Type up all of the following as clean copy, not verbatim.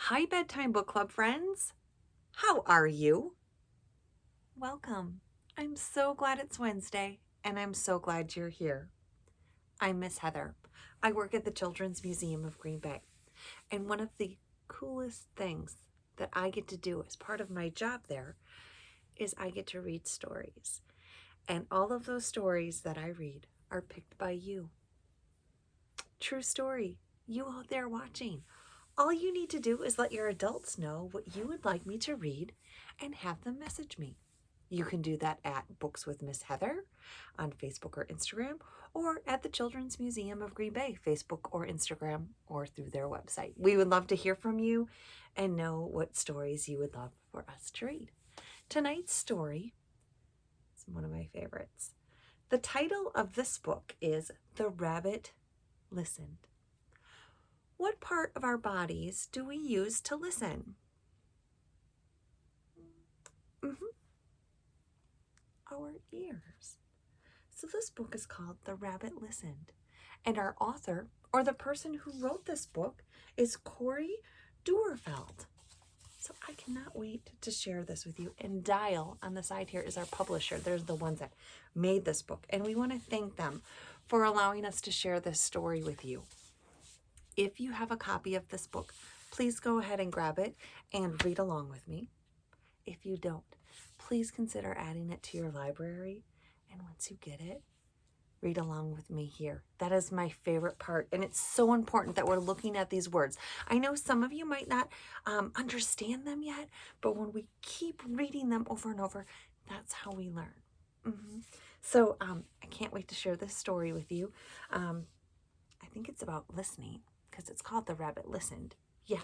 Hi, Bedtime Book Club friends. How are you? Welcome. I'm so glad it's Wednesday, and I'm so glad you're here. I'm Miss Heather. I work at the Children's Museum of Green Bay, and one of the coolest things that I get to do as part of my job there is I get to read stories. And all of those stories that I read are picked by you. True story. You out there watching. All you need to do is let your adults know what you would like me to read and have them message me. You can do that at Books with Miss Heather on Facebook or Instagram, or at the Children's Museum of Green Bay, Facebook or Instagram, or through their website. We would love to hear from you and know what stories you would love for us to read. Tonight's story is one of my favorites. The title of this book is The Rabbit Listened. What part of our bodies do we use to listen? Our ears. So this book is called The Rabbit Listened. And our author, or the person who wrote this book, is Corey Duerfeld. So I cannot wait to share this with you. And Dial on the side here is our publisher. They're the ones that made this book. And we want to thank them for allowing us to share this story with you. If you have a copy of this book, please go ahead and grab it and read along with me. If you don't, please consider adding it to your library. And once you get it, read along with me here. That is my favorite part. And it's so important that we're looking at these words. I know some of you might not understand them yet, but when we keep reading them over and over, that's how we learn. So I can't wait to share this story with you. I think it's about listening, because it's called The Rabbit Listened. Yeah.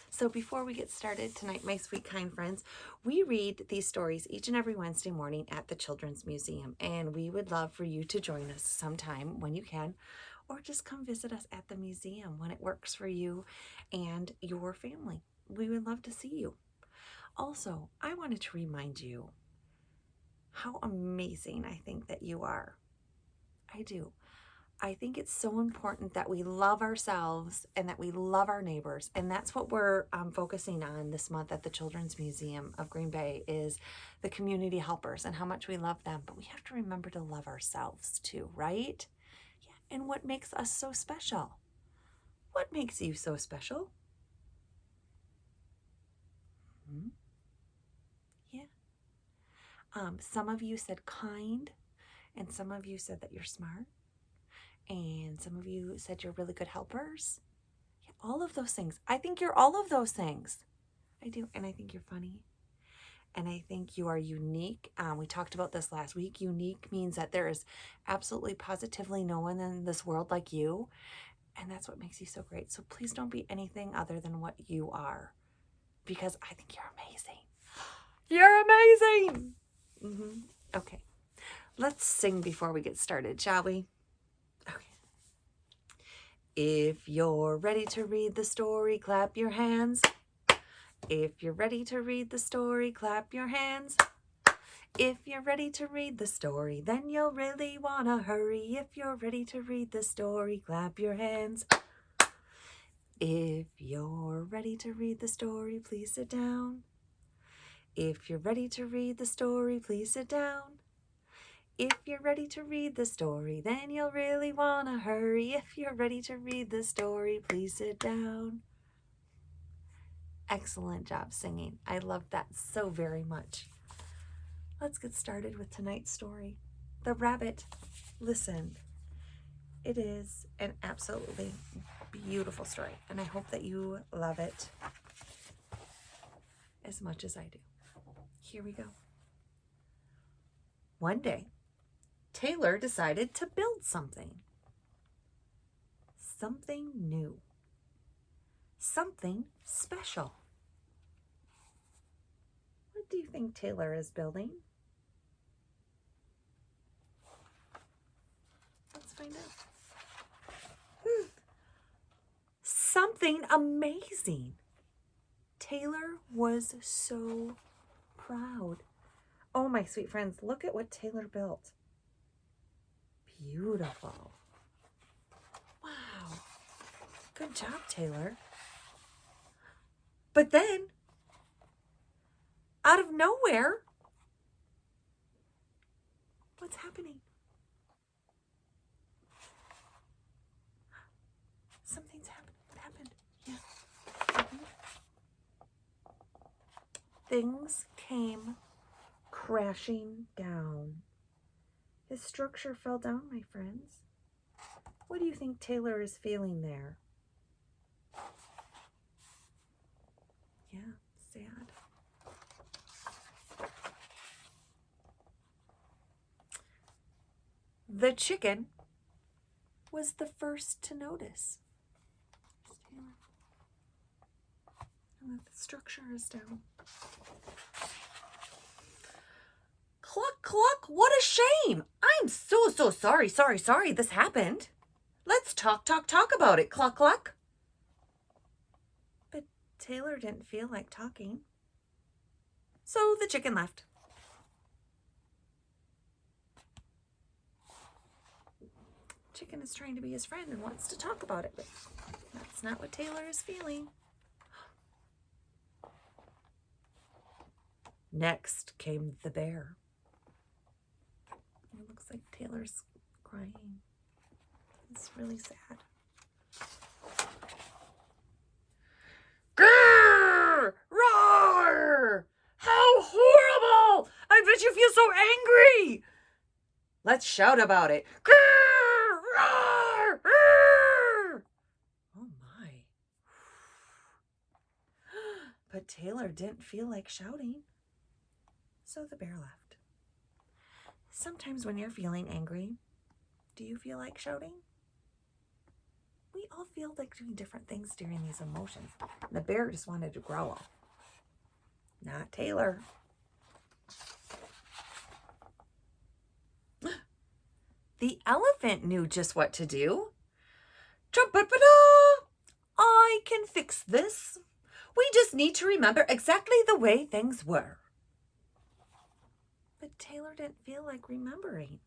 So before we get started tonight, my sweet, kind friends, we read these stories each and every Wednesday morning at the Children's Museum. And we would love for you to join us sometime when you can, or just come visit us at the museum when it works for you and your family. We would love to see you. Also, I wanted to remind you how amazing I think that you are. I do. I think it's so important that we love ourselves and that we love our neighbors. And that's what we're focusing on this month at the Children's Museum of Green Bay, is the community helpers and how much we love them. But we have to remember to love ourselves too, right? Yeah. And what makes us so special? What makes you so special? Yeah. Some of you said kind, and some of you said that you're smart. And some of you said you're really good helpers. Yeah, all of those things. I think you're all of those things. I do. And I think you're funny. And I think you are unique. We talked about this last week. Unique means that there is absolutely positively no one in this world like you. And that's what makes you so great. So please don't be anything other than what you are, because I think you're amazing. You're amazing. Okay. Let's sing before we get started, shall we? If you're ready to read the story, clap your hands. If you're ready to read the story, clap your hands. If you're ready to read the story, then you'll really want to hurry. If you're ready to read the story, clap your hands. If you're ready to read the story, please sit down. If you're ready to read the story, please sit down. If you're ready to read the story, then you'll really want to hurry. If you're ready to read the story, please sit down. Excellent job singing. I love that so very much. Let's get started with tonight's story. The Rabbit Listened. It is an absolutely beautiful story, and I hope that you love it as much as I do. Here we go. One day, Taylor decided to build something. Something new. Something special. What do you think Taylor is building? Let's find out. Something amazing. Taylor was so proud. Oh, my sweet friends, look at what Taylor built. Beautiful. Wow. Good job, Taylor. But then, out of nowhere, what's happening? Something's happened. What happened? Yeah. Things came crashing down. His structure fell down, my friends. What do you think Taylor is feeling there? Yeah, sad. The chicken was the first to notice. And the structure is down. Cluck, cluck, what a shame. I'm so sorry this happened. Let's talk about it, cluck, cluck. But Taylor didn't feel like talking. So the chicken left. Chicken is trying to be his friend and wants to talk about it, but that's not what Taylor is feeling. Next came the bear. It looks like Taylor's crying. It's really sad. Grrr! Roar! How horrible! I bet you feel so angry! Let's shout about it. Grrr! Roar! Grrr! Oh my. But Taylor didn't feel like shouting, so the bear left. Sometimes when you're feeling angry, do you feel like shouting? We all feel like doing different things during these emotions. The bear just wanted to growl. Not Taylor. The elephant knew just what to do. Trump-a-da! I can fix this. We just need to remember exactly the way things were. But Taylor didn't feel like remembering.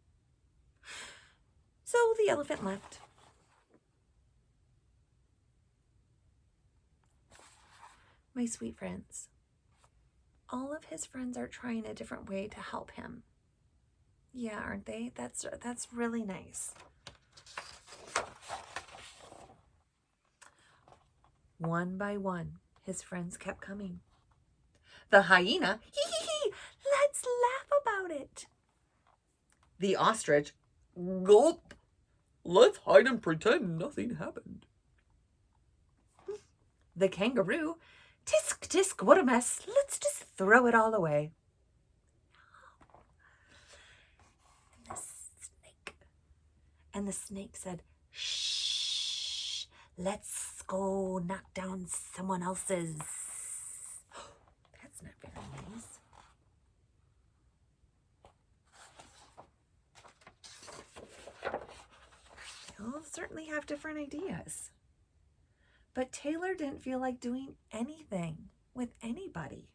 So the elephant left. My sweet friends, all of his friends are trying a different way to help him. Yeah, aren't they? That's really nice. One by one, his friends kept coming. The hyena, hee, let's laugh about it. The ostrich, gulp, let's hide and pretend nothing happened. The kangaroo, tisk, tisk, what a mess, let's just throw it all away. And the snake said, shh, let's go knock down someone else's. That's not very nice. They'll certainly have different ideas. But Taylor didn't feel like doing anything with anybody.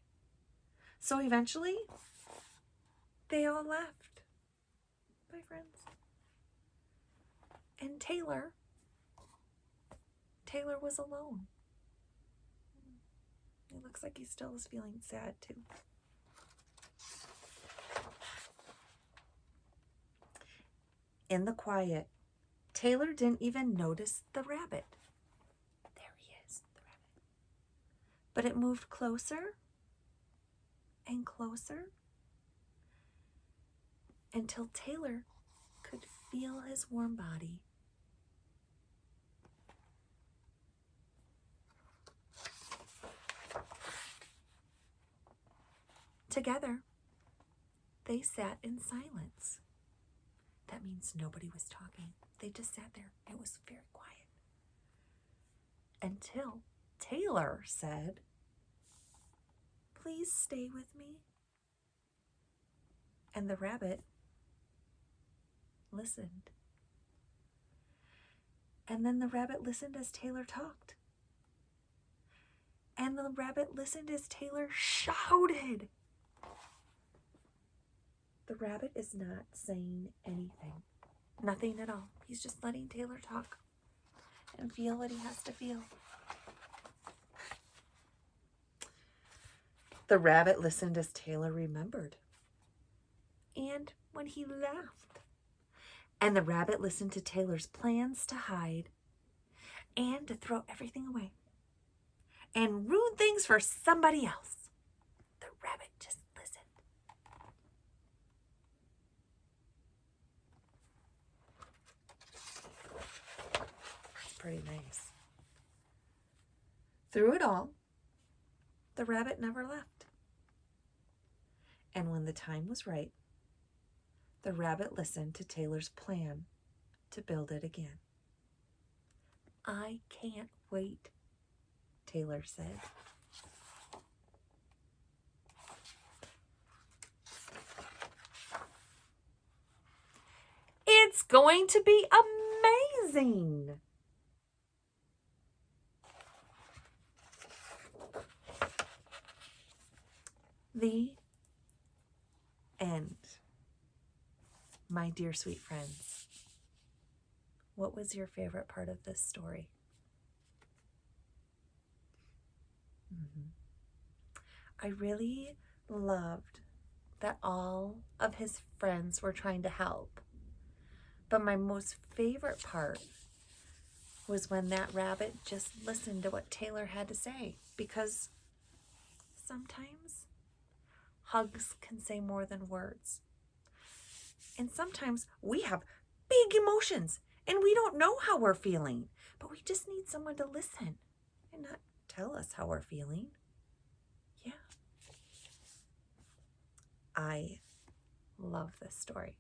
So eventually, they all left. Bye, friends. And Taylor was alone. It looks like he still is feeling sad too. In the quiet, Taylor didn't even notice the rabbit. There he is, the rabbit. But it moved closer and closer until Taylor could feel his warm body. Together, they sat in silence. That means nobody was talking. They just sat there. It was very quiet. Until Taylor said, "Please stay with me." And the rabbit listened. And then the rabbit listened as Taylor talked. And the rabbit listened as Taylor shouted. The rabbit is not saying anything. Nothing at all. He's just letting Taylor talk and feel what he has to feel. The rabbit listened as Taylor remembered. And when he laughed. And the rabbit listened to Taylor's plans to hide and to throw everything away and ruin things for somebody else. The rabbit just listened. That's pretty nice. Through it all, the rabbit never left. And when the time was right, the rabbit listened to Taylor's plan to build it again. I can't wait, Taylor said. It's going to be amazing. The end. My dear sweet friends, what was your favorite part of this story? I really loved that all of his friends were trying to help. But my most favorite part was when that rabbit just listened to what Taylor had to say, because sometimes hugs can say more than words. And sometimes we have big emotions and we don't know how we're feeling, but we just need someone to listen and not tell us how we're feeling. Yeah. I love this story.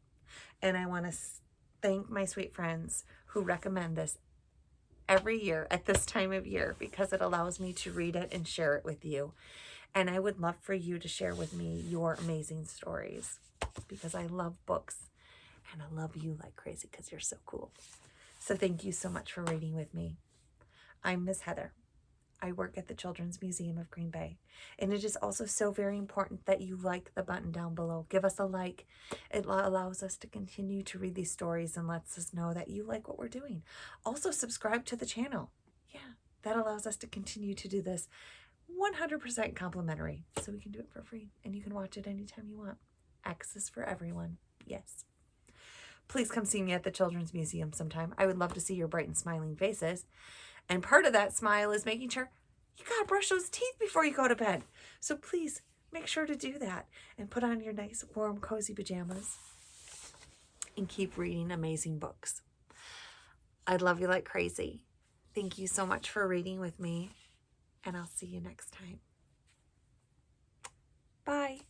And I want to thank my sweet friends who recommend this every year at this time of year, because it allows me to read it and share it with you. And I would love for you to share with me your amazing stories, because I love books and I love you like crazy because you're so cool. So thank you so much for reading with me. I'm Miss Heather. I work at the Children's Museum of Green Bay. And it is also so very important that you like the button down below. Give us a like. It allows us to continue to read these stories and lets us know that you like what we're doing. Also subscribe to the channel. Yeah, that allows us to continue to do this 100% complimentary. So we can do it for free and you can watch it anytime you want. Access for everyone. Yes. Please come see me at the Children's Museum sometime. I would love to see your bright and smiling faces. And part of that smile is making sure you gotta brush those teeth before you go to bed. So please make sure to do that and put on your nice, warm, cozy pajamas and keep reading amazing books. I love you like crazy. Thank you so much for reading with me, and I'll see you next time. Bye.